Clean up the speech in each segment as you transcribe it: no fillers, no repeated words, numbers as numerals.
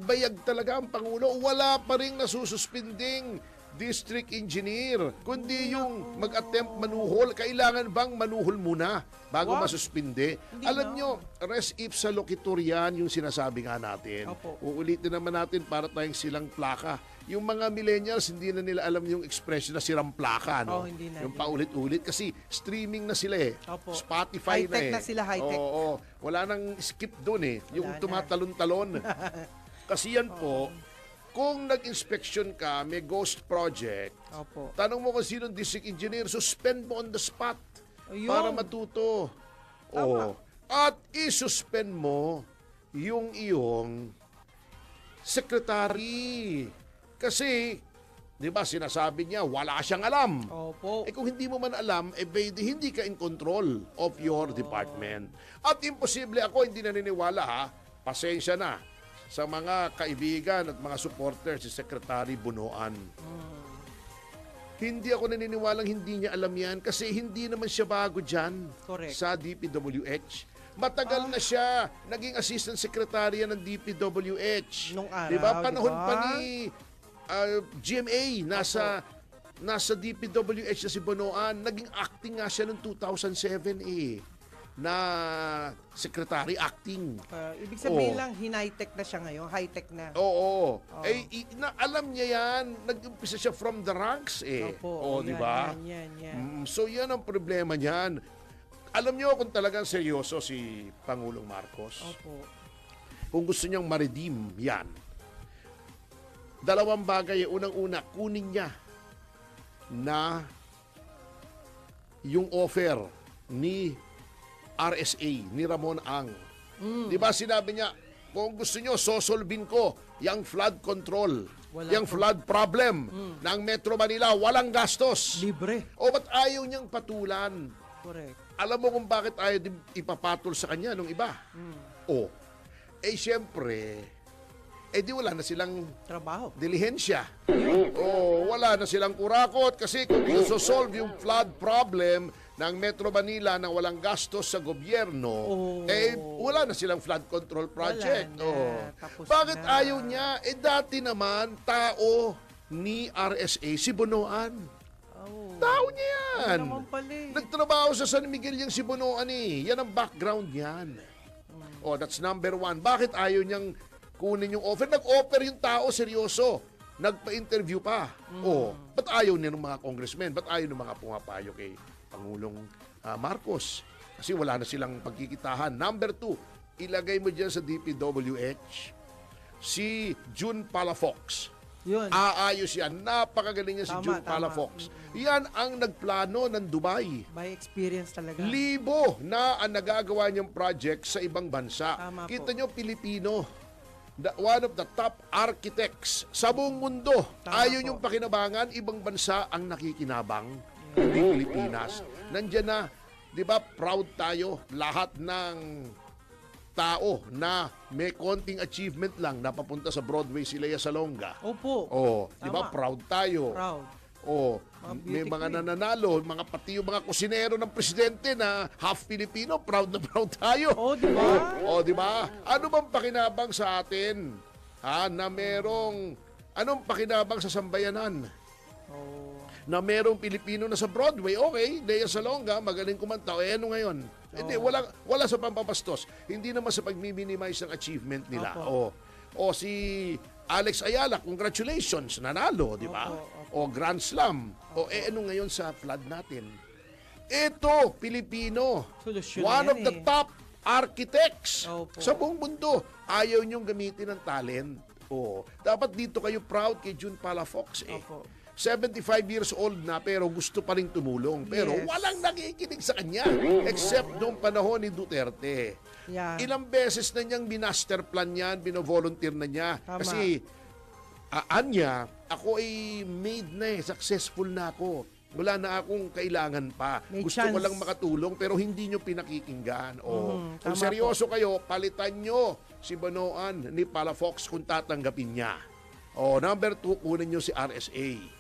nagbayag talaga ang Pangulo. Wala pa rin nasususpinding district engineer, kundi yung mag-attempt manuhol. Kailangan bang manuhol muna bago masuspinde? Alam nyo, res ipsa loquitur yan yung sinasabi nga natin. Uulitin naman natin para tayong silang plaka. Yung mga millennials, hindi na nila alam yung expression na sirang plaka. No? Hindi na. Yung paulit-ulit kasi streaming na sila eh. Spotify high-tech na eh. na sila, high-tech. Oo. Wala nang skip doon eh. Yung tumatalon-talon. Kasi yan po, kung nag-inspection ka, may ghost project, tanong mo kung sinong district engineer, suspend mo on the spot para matuto. At isuspend mo yung iyong secretary. Kasi, di ba, sinasabi niya, wala siyang alam. Kung hindi mo man alam, hindi ka in control of your department. At imposible ako, hindi naniniwala pasensya na sa mga kaibigan at mga supporters si Secretary Bunoan. Hindi ako naniniwalang hindi niya alam yan kasi hindi naman siya bago dyan sa DPWH. Matagal na siya naging assistant secretary ng DPWH. Nung araw, diba? Panahon pa ni GMA, nasa DPWH na si Bunoan. Naging acting nga siya noong 2007 na secretary acting. Ibig sabihin lang, high-tech na siya ngayon. High-tech na. Alam niya yan. Nag-umpisa siya from the ranks di ba? So yan ang problema niyan. Alam niyo kung talagang seryoso si Pangulong Marcos. Kung gusto niyang ma-redeem yan, dalawang bagay. Unang-una, kunin niya na yung offer ni RSA, ni Ramon Ang. Di ba sinabi niya, kung gusto nyo, sosolvin ko yung flood control, yung flood problem ng Metro Manila, walang gastos. Libre. Ba't ayaw niyang patulan? Alam mo kung bakit ayaw ipapatol sa kanya nung iba? Siyempre, di wala na silang trabaho, dilihensya. Wala na silang kurakot kasi kung i-solve yung flood problem ng Metro Manila na walang gastos sa gobyerno, wala na silang flood control project. Bakit ayaw niya? Dati naman, tao ni RSA si Bunoan. Tao niya yan. Nagtrabaho sa San Miguel yung si Bunoan Yan ang background niyan. That's number one. Bakit ayaw niyang kunin yung offer? Nag-offer yung tao, seryoso. Nagpa-interview pa. Ba't ayaw niya ng mga congressmen? Ba't ayaw ng mga pumapayo kay Pangulong Marcos? Kasi wala na silang pagkikitahan. Number two, ilagay mo dyan sa DPWH si June Palafox. Aayos yan. Napakagaling yan si June Palafox. Yan ang nagplano ng Dubai. By experience talaga. Libo na ang nagagawa niyang project sa ibang bansa. Kita nyo, Pilipino. One of the top architects sa buong mundo. Ayaw yung pakinabangan, ibang bansa ang nakikinabang. Hindi Pilipinas. Nandiyan na, di ba, proud tayo, lahat ng tao na may konting achievement lang na papunta sa Broadway si Lea Salonga. Di ba, proud tayo. May mga nananalo, pati yung mga kusinero ng presidente na half Filipino, proud na proud tayo. Di ba? Di ba? Ano bang pakinabang sa atin? Na merong, anong pakinabang sa sambayanan? Na merong Pilipino na sa Broadway, Lea Salonga, magaling kumanta. Ano ngayon? Hindi, wala sa pampapastos. Hindi naman sa pag-minimize ng achievement nila. Si Alex Ayala, congratulations, nanalo, di ba? Grand Slam. Ano ngayon sa flood natin? Ito, Pilipino. One of the top architects sa buong mundo. Ayaw niyong gamitin ng talent. Dapat dito kayo proud kay June Palafox 75 years old na pero gusto pa rin tumulong. Pero walang nakikinig sa kanya except noong panahon ni Duterte. Ilang beses na niyang binaster plan yan, binovolunteer na niya. Kasi, Anya, ako ay made na successful na ako. Wala na akong kailangan pa. Gusto ko lang makatulong pero hindi nyo pinakikinggan. Kung seryoso kayo, palitan nyo si Bunoan ni Palafox kung tatanggapin niya. Number 2, kunin nyo si RSA.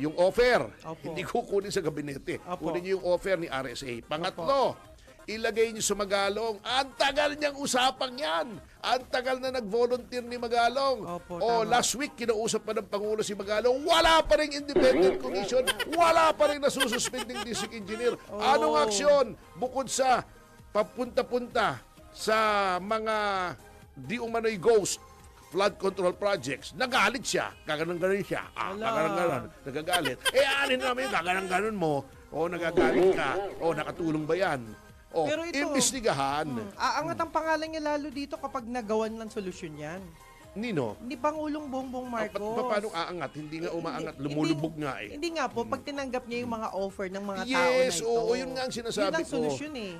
Yung offer, hindi ko kunin sa gabinete. Kunin nyo yung offer ni RSA. Pangatlo, ilagay niyo sa Magalong. Ang tagal niyang usapang yan. Ang tagal na nag-volunteer ni Magalong. Opo, O, tama. last week, kinausap pa ng Pangulo si Magalong. Wala pa rin independent commission. Wala pa rin nasususpending district engineer. Anong aksyon? Bukod sa papunta-punta sa mga di umano'y ghost flood control projects, nagalit siya. Gaganang-ganon siya. Wala. Gaganang-ganon. Nagagalit. Anin namin, gaganang-ganon mo. O, nagagalit ka. O, nakatulong ba yan? O, Pero ito, imbestigahan. Aangat ang pangalan niya lalo dito kapag nagawan ng solusyon yan. Nino? Ni Pangulong Bongbong Marcos. Paano aangat? Hindi nga umaangat. Lumulubog nga eh. Hindi nga po, pag tinanggap niya yung mga offer ng mga tao na Yes, ito. oo, yun nga ang sinasabi yun ang ko. solusyon eh.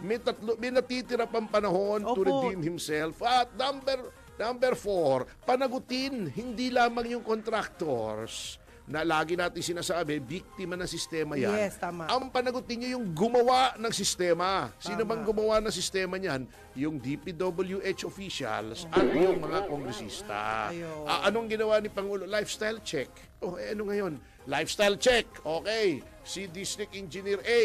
May natitira pang panahon to Opo. redeem himself. At number 4, panagutin hindi lamang yung contractors na lagi natin sinasabi, biktima ng sistema yan. Yes, tama. Ang panagutin niyo yung gumawa ng sistema. Sino bang gumawa ng sistema niyan? Yung DPWH officials at yung mga kongresista. Ayun. Anong ginawa ni Pangulo? Lifestyle check. Ano ngayon? Lifestyle check. Okay. Si District Engineer A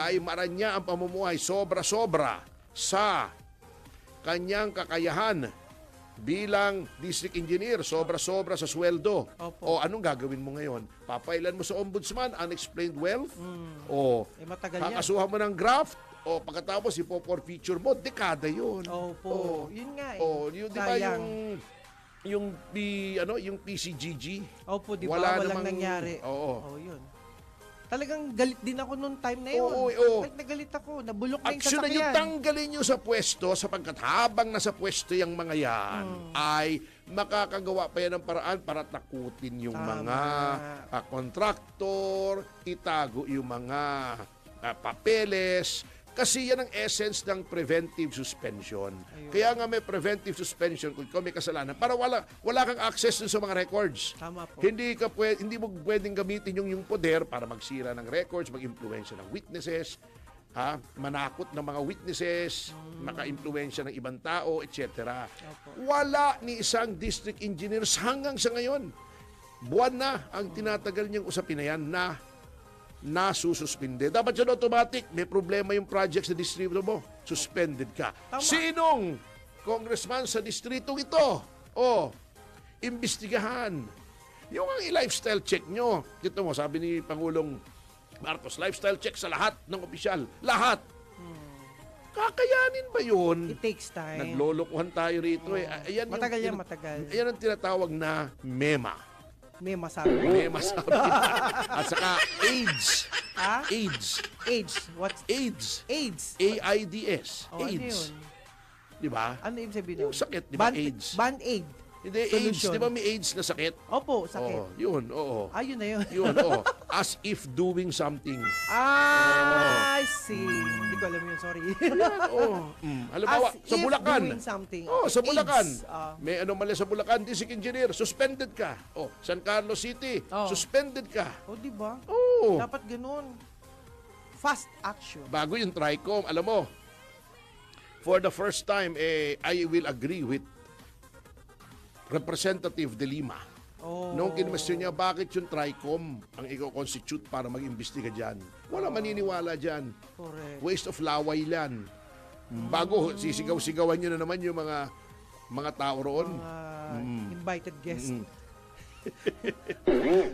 ay maranya ang pamumuhay sobra-sobra sa kanyang kakayahan bilang district engineer, sobra-sobra sa sweldo. Opo. O anong gagawin mo ngayon? Papailan mo sa ombudsman, unexplained wealth? O Matagal yan. kakasuhan mo ng graft? O pagkatapos ipo-forfeiture mo, dekada yun. Opo. Yun nga eh. Yun, di ba Sayang. yung PCGG? Opo, di ba? Wala Walang namang- nangyari. Oo. Yun. Talagang galit din ako noong time na yun. Oo. Galit na galit ako. Nabulok na yung Aksyon na yung sasakyan. tanggalin nyo sa pwesto sapagkat habang nasa pwesto yung mga yan ay makakagawa pa yan ng paraan para takutin yung Tama. mga kontraktor, itago yung mga papeles. Kasi yan ang essence ng preventive suspension. Ayun. Kaya nga may preventive suspension kung ikaw may kasalanan para wala kang access dun sa mga records. Tama po. Hindi mo pwedeng gamitin yung poder para magsira ng records, mag-impluwensya ng witnesses, manakot ng mga witnesses, maka-impluwensya ng ibang tao, etc. Opo. Wala ni isang district engineers hanggang sa ngayon. Buwan na ang tinatagal niyang usapin na yan na nasususpinde. Dapat yan automatic. May problema yung project sa distrito mo. Suspended ka. Tama. Sinong congressman sa distritong ito? Imbestigahan. Yung ang lifestyle check nyo. Dito mo, sabi ni Pangulong Marcos, lifestyle check sa lahat ng opisyal. Lahat. Kakayanin ba yun? It takes time. Naglolokohan tayo rito eh. Ayan Matagal yan, matagal. Ayan ang tinatawag na MEMA. May masabi. MEMA sabi. At saka AIDS. AIDS. AIDS. What's AIDS. AIDS? AIDS. Ano AIDS. yun? Di ba? Ano ibig sabihin? Yung sakit, di ba? AIDS. Band-aid. Hindi, AIDS. Solution. Di ba may AIDS na sakit? Opo, sakit. Yun, oo. Yun na yun. Yun, oo. As if doing something. I see. Hindi ko alam yun, sorry. Halimbawa, As sa if Bulacan. doing something. Sa Bulacan. AIDS. May anomalya sa Bulacan, district engineer, suspended ka. San Carlos City, suspended ka. Di ba? Oo. Dapat ganun. Fast action. Bago yung TRICOM, alam mo, for the first time, I will agree with Representative De Lima. Noong kinwestiyon niya, bakit yung TRICOM ang i-constitute para mag-imbestiga dyan? Walang maniniwala dyan. Correct. Waste of laway yan. Bago, sisigaw-sigawan nyo na naman yung mga tao roon. Invited guest.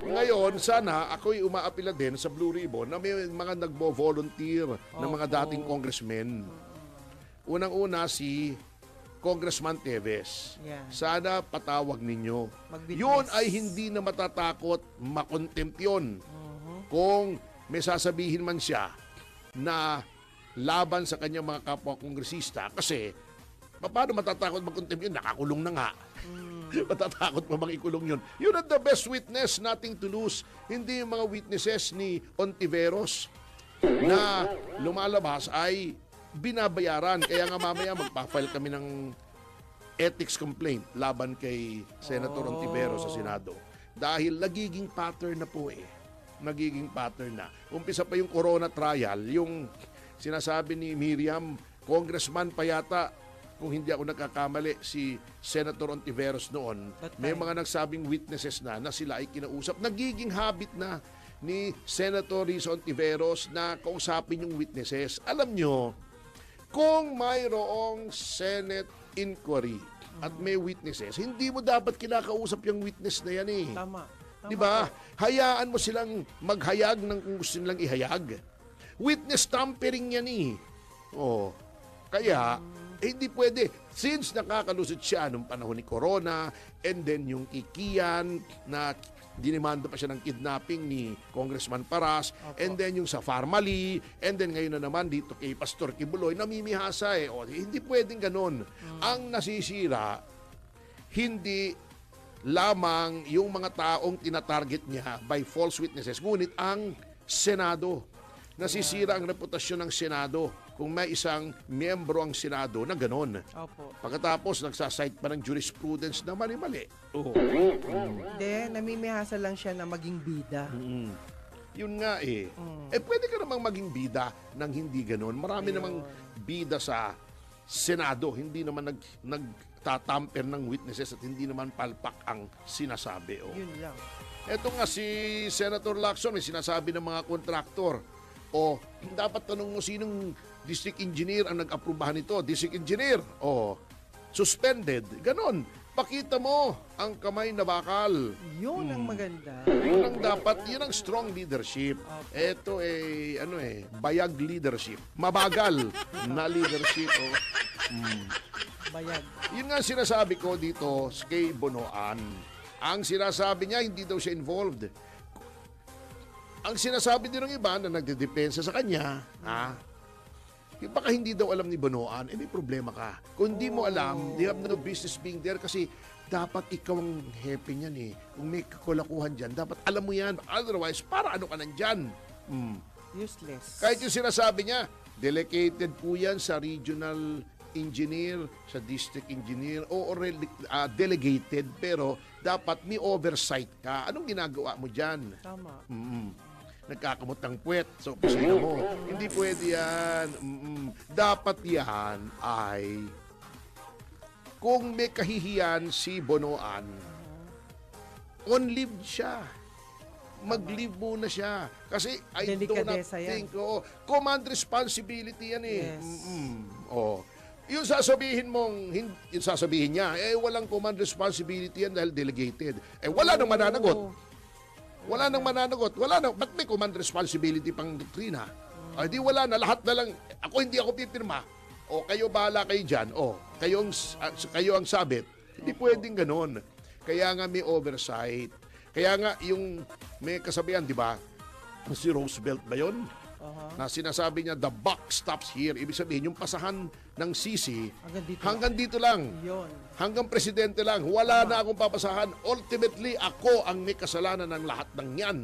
Ngayon, sana ako'y umaapila din sa Blue Ribbon na may mga nagbo-volunteer ng mga dating congressmen. Unang-una si Congressman Teves. Yeah. Sana patawag ninyo. Mag-witness. Yun ay hindi na matatakot, makontempt yun. Kung may sasabihin man siya na laban sa kanyang mga kapwa-kongresista kasi paano matatakot mag-contempt yun? Nakakulong na nga. Matatakot pa bang ikulong yun? Yun at the best witness, nothing to lose. Hindi yung mga witnesses ni Ontiveros na lumalabas ay binabayaran. Kaya nga mamaya magpa-file kami ng ethics complaint laban kay Senator Ontiveros sa Senado. Dahil nagiging pattern na po Nagiging pattern na. Umpisa pa yung corona trial, yung sinasabi ni Miriam, congressman pa yata, kung hindi ako nagkakamali, si Senator Ontiveros noon, may mga nagsabing witnesses na sila ay kinausap. Nagiging habit na ni Senator Riza Ontiveros na kausapin yung witnesses. Alam nyo, kung mayroong Senate inquiry at may witnesses, hindi mo dapat kinakausap yung witness na yan eh. Tama. Di ba? Hayaan mo silang maghayag ng kung gusto nilang ihayag. Witness tampering yan eh. Oh. Kaya, hindi pwede. Since nakakalusot siya nung panahon ni Corona, and then yung Kikian na dinimanda pa siya ng kidnapping ni Congressman Paras, and then yung sa Farmally, and then ngayon na naman dito kay Pastor Kibuloy, namimihasa eh. O, hindi pwedeng ganun. Ang nasisira, hindi lamang yung mga taong tinatarget niya by false witnesses, ngunit ang Senado. Nasisira ang reputasyon ng Senado kung may isang miyembro ang Senado na ganon. Opo. Pagkatapos, nagsasite pa ng jurisprudence na mali-mali. Oo. Hindi, namimihasa lang siya na maging bida. Yun nga eh. Pwede ka namang maging bida ng hindi ganon. Marami namang bida sa Senado. Hindi naman nagtatamper ng witnesses at hindi naman palpak ang sinasabi. Oh. Yun lang. Eto nga si Senator Lacson, may sinasabi ng mga kontraktor. O, dapat tanong mo sinong district engineer ang nag-aprobahan nito. District engineer. O, suspended. Ganon. Pakita mo ang kamay na bakal. Yun ang maganda. Yun ang dapat, yun ang strong leadership. Ito bayag leadership. Mabagal na leadership. Oh. Bayag. Yun nga sinasabi ko dito kay Bonoan. Ang sinasabi niya, hindi daw siya involved. Ang sinasabi din ng iba na nagdedepensa sa kanya, baka hindi daw alam ni Bonoan, may problema ka. Kung hindi mo alam, they have no business being there kasi dapat ikaw ang hepe niyan eh. Kung may kakulakuhan dyan, dapat alam mo yan. Otherwise, para ano ka nandyan? Useless. Kahit yung sinasabi niya, delegated po yan sa regional engineer, sa district engineer, o delegated, pero dapat may oversight ka. Anong ginagawa mo dyan? Tama. Nagkakamot ng puwet sa opisina mo. Hindi pwede yan. Dapat yan ay kung may kahihiyan si Bonoan, on leave siya. Mag-leave muna siya. Kasi I do not Delikadesa yan. think, command responsibility yan eh. Yes. Yung sasabihin mong, yung sasabihin niya, walang command responsibility yan dahil delegated. Wala nang mananagot. Wala nang mananagot. Wala nang, ba't may command responsibility pang doktrina? Di wala na, lahat na lang, hindi ako pipirma. O kayo bahala kayo dyan. O, kayo ang sabit. Hindi pwedeng ganun. Kaya nga may oversight. Kaya nga yung may kasabihan, di ba? Si Roosevelt ba yun? Na sinasabi niya, the buck stops here. Ibig sabihin, yung pasahan ng sisi, hanggang dito lang. Yun. Hanggang presidente lang. Wala na akong papasahan. Ultimately, ako ang may kasalanan ng lahat ng yan.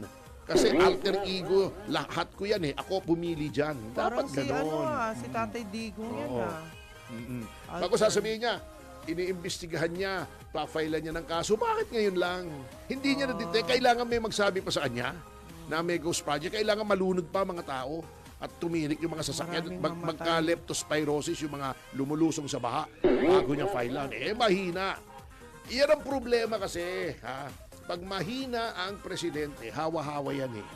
Kasi alter ego, lahat ko yan eh. Ako pumili dyan. Dapat ganon. Si Tatay Digong yan Bago sasabihin niya, iniimbestigahan niya, pa-file niya ng kaso. Bakit ngayon lang? Hindi niya na-detect. Kailangan may magsabi pa sa kanya na may ghost project. Kailangan malunod pa mga tao at tumirik yung mga sasakyan at magka-leptospirosis yung mga lumulusong sa baha bago niya filean. Mahina. Iyan ang problema kasi. Pag mahina ang presidente, hawa-hawa yan eh.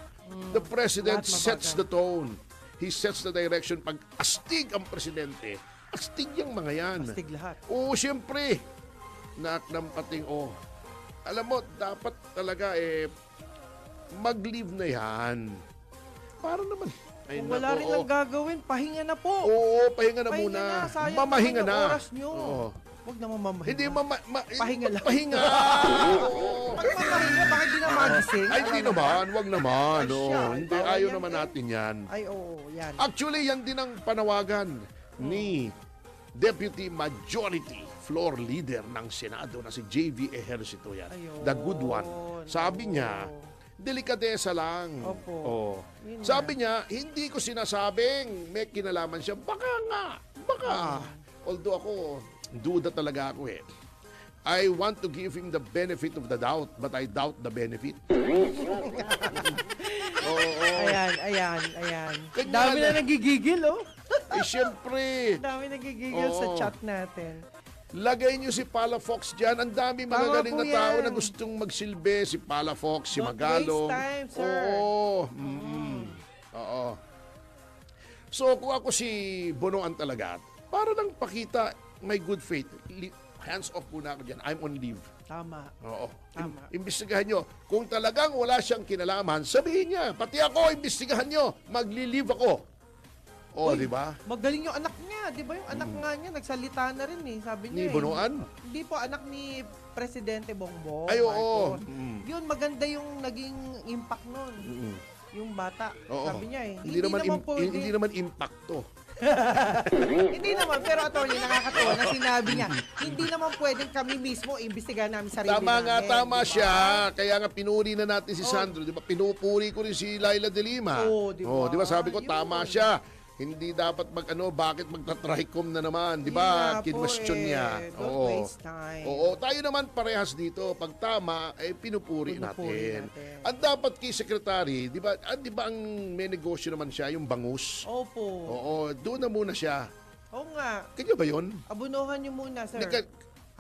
The president sets the tone. He sets the direction. Pag astig ang presidente, astig yung mga yan. Astig lahat. Oo, siyempre. Naknampating, alam mo, dapat talaga mag-leave na yan. Para naman. Kung wala rin lang gagawin, pahinga na po. Oo, pahinga na muna. Sayang Mamahinga naman na. yung oras nyo. Huwag naman mamahinga. Hindi, pahinga lang. Pahinga. Pag mamahinga, bakit di na magising? Ay, hindi naman. Wag naman. Ay, Hindi, bawal ayaw yan naman natin yan. Ay, yan. Actually, yan din ang panawagan ni Deputy Majority Floor Leader ng Senado na si J.V. Ejercito yan. The good one. Sabi niya, delikadesa lang. Opo. Sabi niya, hindi ko sinasabing may kinalaman siya. Baka nga. Although ako, duda talaga ako eh. I want to give him the benefit of the doubt, but I doubt the benefit. Ayan. Kanya Dami na. na nagigigil, Siyempre. Dami nagigigil sa chat natin. Lagay niyo si Palafox dyan. Ang dami magagaling na po tao yan. na gustong magsilbi. Si Palafox, si Don't Magalong. waste time, sir. Oo. So kung ako si Bonoan talaga, para lang pakita my good faith, hands off muna ako dyan. I'm on leave. Tama. Oo. Tama. Imbestigahan nyo. Kung talagang wala siyang kinalaman, sabihin niya, pati ako, imbestigahan nyo. Magli-leave ako. O, di ba? Magaling yung anak niya, di ba? Yung anak nga niya, nagsalita na rin eh. Sabi Ni niya Bonoan? Hindi po, anak ni Presidente Bongbong. Ay, oo. Marcos. Yun, maganda yung naging impact nun. Yung bata. Oo. Sabi niya eh. Hindi naman pwede. hindi naman impacto. Hindi naman, pero attorney, nakakatawa na sinabi niya, hindi naman pwedeng kami mismo imbestigahan namin sarili Tama namin. nga, tama diba? siya. Kaya nga pinuri na natin si Sandro, di ba? Pinupuri ko rin si Laila de Lima. Oo, di ba? Di ba? Sabi ko, Yun. tama siya. Hindi dapat bakit magta-tricom na naman, di Yun ba? nga po Kinwestiyon niya. Don't waste time. Oo, tayo naman parehas dito. Pag tama, pinupuri natin. Ang dapat kay Secretary, di ba ang may negosyo naman siya, yung bangus? Opo. Oo, doon na muna siya. Oo nga. Kanya ba yun? Abunuhan niyo muna, sir.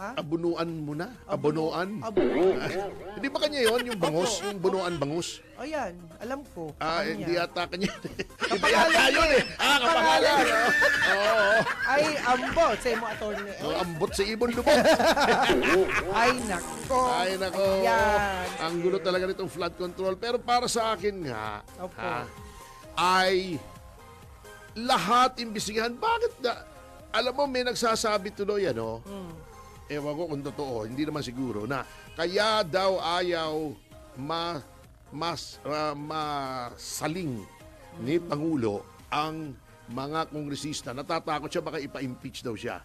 Ha? Abunuan mo na? Abonoan? Abunuhan. Hindi ba kanya yon yung bangus? Yung bunuan bangus? O yan, alam ko. sa kanya. Hindi yata kanya. Hindi Kapangalan yata yun eh. Kapangalan. Oo. Ay, ambot. Sa mo, attorney. Oh, ambot sa ibon lubot. Ay, nako. Ay, nako. Yan. Ang gulo talaga nitong flood control. Pero para sa akin nga, Opo. ay lahat imbestigahan. Bakit na? Alam mo, may nagsasabi tuloy, ewan ko kung totoo, hindi naman siguro, na kaya daw ayaw masaling ni Pangulo ang mga kongresista. Natatakot siya, baka ipa-impeach daw siya.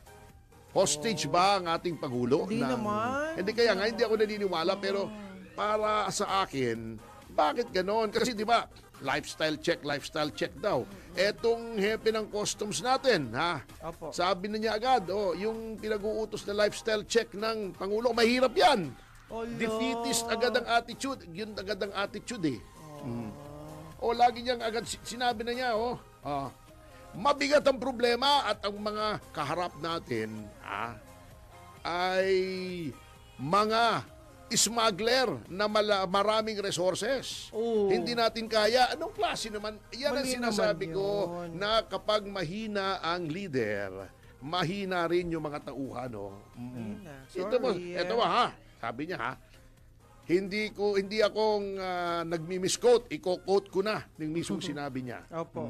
Hostage ba ang ating Pangulo? Hindi naman. Hindi, kaya nga, hindi ako naniniwala, pero para sa akin, bakit ganon? Kasi di ba, lifestyle check daw. Etong hepe ng customs natin, Opo. sabi na niya agad, yung pinag-uutos na lifestyle check ng Pangulo, mahirap yan. Olo. Defeatist agad ang attitude. Yun agad ang attitude eh. Lagi niyang agad sinabi na niya, mabigat ang problema at ang mga kaharap natin ay mga smuggler na maraming resources. Oo. Hindi natin kaya. Anong klase naman? Yan ang Mali sinasabi naman ko yun. na kapag mahina ang leader, mahina rin yung mga tauhan. Sorry. Ito sabi niya hindi akong nagmi-misquote. Iko-quote ko na ng mismong sinabi niya. Opo.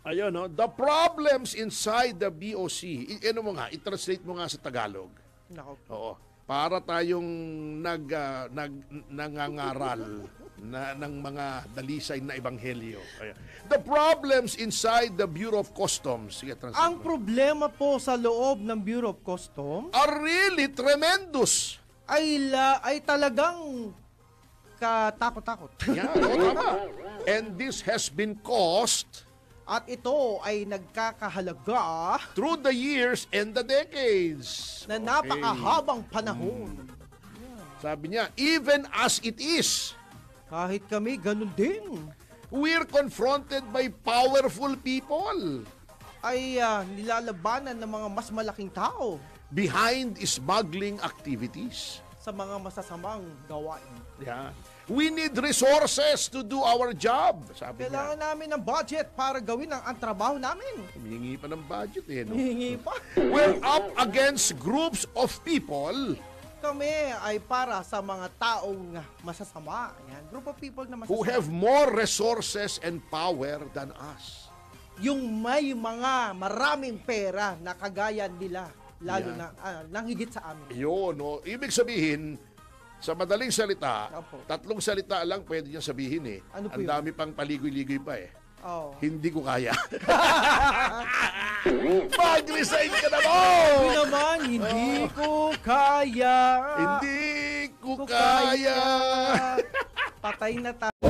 Ayun, the problems inside the BOC. I-translate mo nga sa Tagalog. Nako. Oo. Para tayong nangangaral ng mga dalisay na ebanghelyo. Ayan. The problems inside the Bureau of Customs. Sige, translate Ang mo. problema po sa loob ng Bureau of Customs Are really tremendous. ay talagang katakot-takot. Yan, tama. And this has been caused At ito ay nagkakahalaga through the years and the decades. na napakahabang panahon. Sabi niya, even as it is, Kahit kami, ganun din. we're confronted by powerful people Ay nilalabanan ng mga mas malaking tao behind smuggling activities. sa mga masasamang gawain. Yeah. We need resources to do our job, sabi Kailangan niya. namin ng budget para gawin ang trabaho namin. Humihingi pa ng budget no? Hihingi pa. We're up against groups of people Kami ay para sa mga taong masasama. Yan. Group of people na who masasama. have more resources and power than us. Yung may mga maraming pera na kagaya nila. Lalo Yeah. na nang higit sa amin. Yun, ibig sabihin, sa madaling salita, Opo. 3 salita lang pwede niya sabihin eh. Ano po Ang yun? dami pang paligoy-ligoy pa eh. Oh. Hindi ko kaya. Mag-resign ka na mo! Sabi naman, hindi ko kaya. Hindi ko Ko kaya. Patay na tayo.